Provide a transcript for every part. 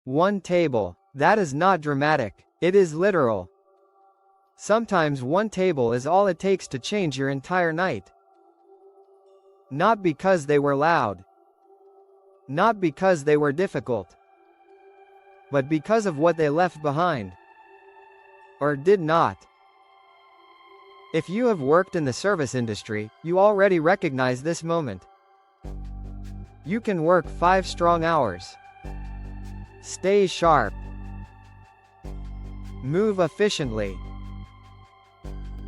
One table. That is not dramatic. It is literal. Sometimes one table is all it takes to change your entire night. Not because they were loud. Not because they were difficult. But because of what they left behind. Or did not. If you have worked in the service industry, you already recognize this moment. You can work 5 strong hours. Stay sharp. Move efficiently.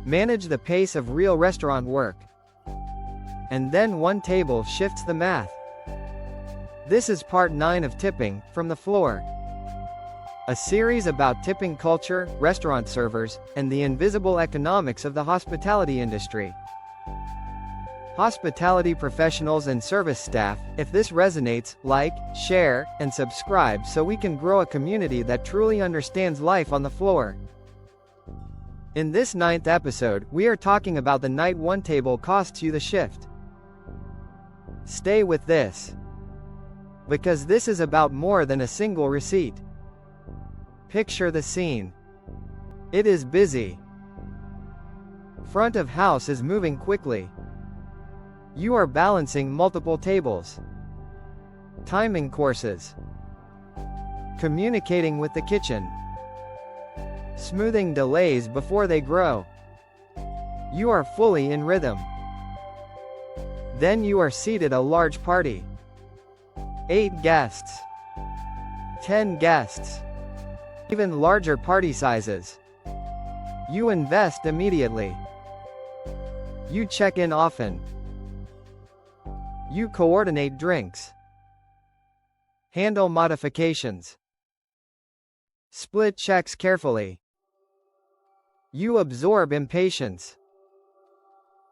Manage the pace of real restaurant work. And then one table shifts the math. This is part 9 of Tipping, From the Floor. A series about tipping culture, restaurant servers, and the invisible economics of the hospitality industry. Hospitality professionals and service staff, if this resonates, like, share, and subscribe so we can grow a community that truly understands life on the floor. In this 9th episode, we are talking about the night one table costs you the shift. Stay with this. Because this is about more than a single receipt. Picture the scene. It is busy. Front of house is moving quickly. You are balancing multiple tables. Timing courses. Communicating with the kitchen. Smoothing delays before they grow. You are fully in rhythm. Then you are seated a large party. 8 guests. 10 guests. Even larger party sizes. You invest immediately. You check in often. You coordinate drinks. Handle modifications. Split checks carefully. You absorb impatience.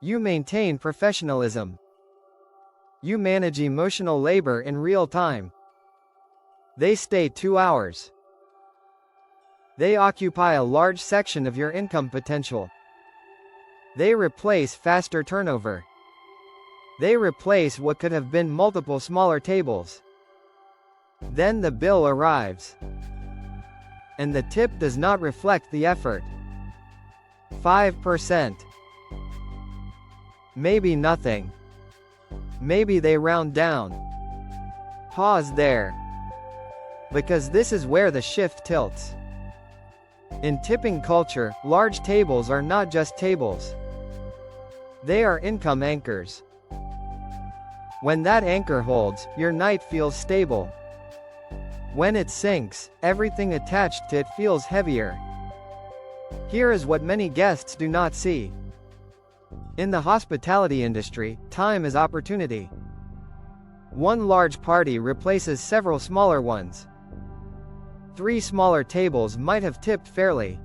You maintain professionalism. You manage emotional labor in real time. They stay 2 hours. They occupy a large section of your income potential. They replace faster turnover. They replace what could have been multiple smaller tables. Then the bill arrives. And the tip does not reflect the effort. 5%. Maybe nothing. Maybe they round down. Pause there. Because this is where the shift tilts. In tipping culture, large tables are not just tables. They are income anchors. When that anchor holds, your night feels stable. When it sinks, everything attached to it feels heavier. Here is what many guests do not see. In the hospitality industry, time is opportunity. One large party replaces several smaller ones. 3 smaller tables might have tipped fairly.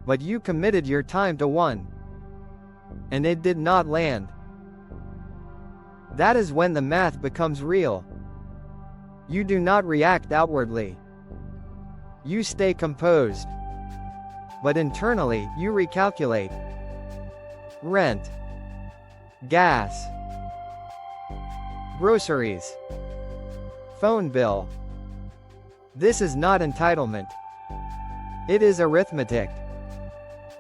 But you committed your time to one. And it did not land. That is when the math becomes real. You do not react outwardly. You stay composed. But internally, you recalculate. Rent. Gas. Groceries. Phone bill. This is not entitlement. It is arithmetic.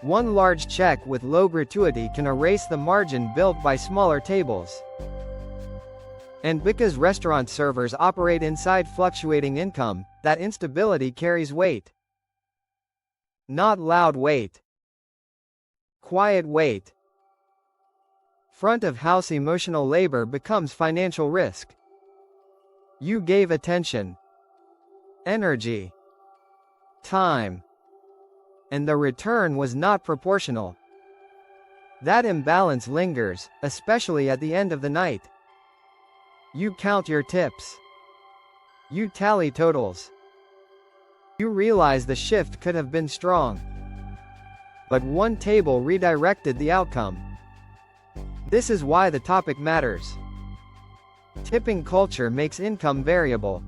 One large check with low gratuity can erase the margin built by smaller tables. And because restaurant servers operate inside fluctuating income, that instability carries weight. Not loud weight. Quiet weight. Front of house emotional labor becomes financial risk. You gave attention. Energy. Time. And the return was not proportional. That imbalance lingers, especially at the end of the night. You count your tips. You tally totals. You realize the shift could have been strong. But one table redirected the outcome. This is why the topic matters. Tipping culture makes income variable.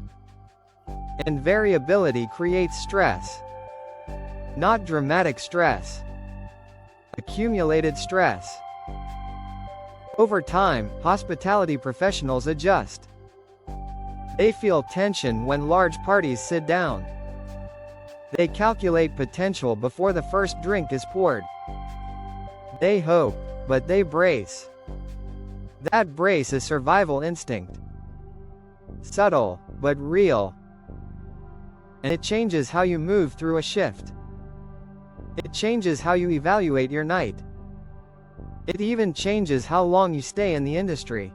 And variability creates stress. Not dramatic stress. Accumulated stress. Over time, hospitality professionals adjust. They feel tension when large parties sit down. They calculate potential before the first drink is poured. They hope, but they brace. That brace is survival instinct. Subtle, but real. And it changes how you move through a shift. It changes how you evaluate your night. It even changes how long you stay in the industry.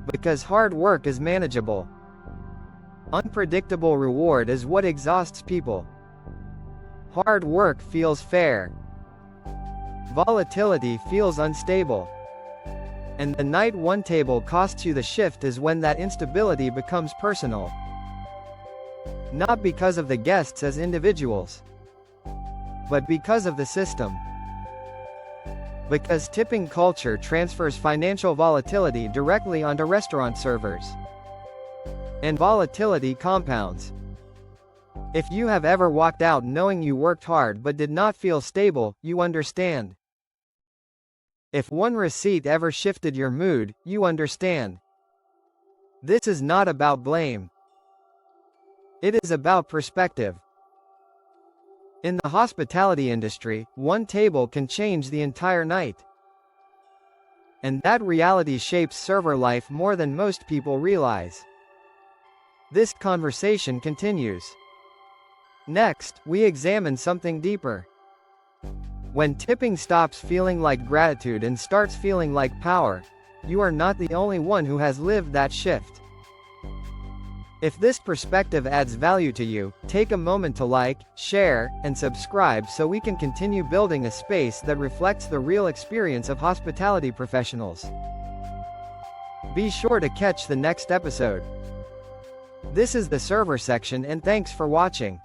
Because hard work is manageable. Unpredictable reward is what exhausts people. Hard work feels fair. Volatility feels unstable. And the night one table costs you the shift is when that instability becomes personal. Not because of the guests as individuals, but because of the system. Because tipping culture transfers financial volatility directly onto restaurant servers. And volatility compounds. If you have ever walked out knowing you worked hard but did not feel stable, you understand. If one receipt ever shifted your mood, you understand. This is not about blame. It is about perspective. In the hospitality industry, one table can change the entire night. And that reality shapes server life more than most people realize. This conversation continues. Next, we examine something deeper. When tipping stops feeling like gratitude and starts feeling like power, you are not the only one who has lived that shift. If this perspective adds value to you, take a moment to like, share, and subscribe so we can continue building a space that reflects the real experience of hospitality professionals. Be sure to catch the next episode. This is the server section, and thanks for watching.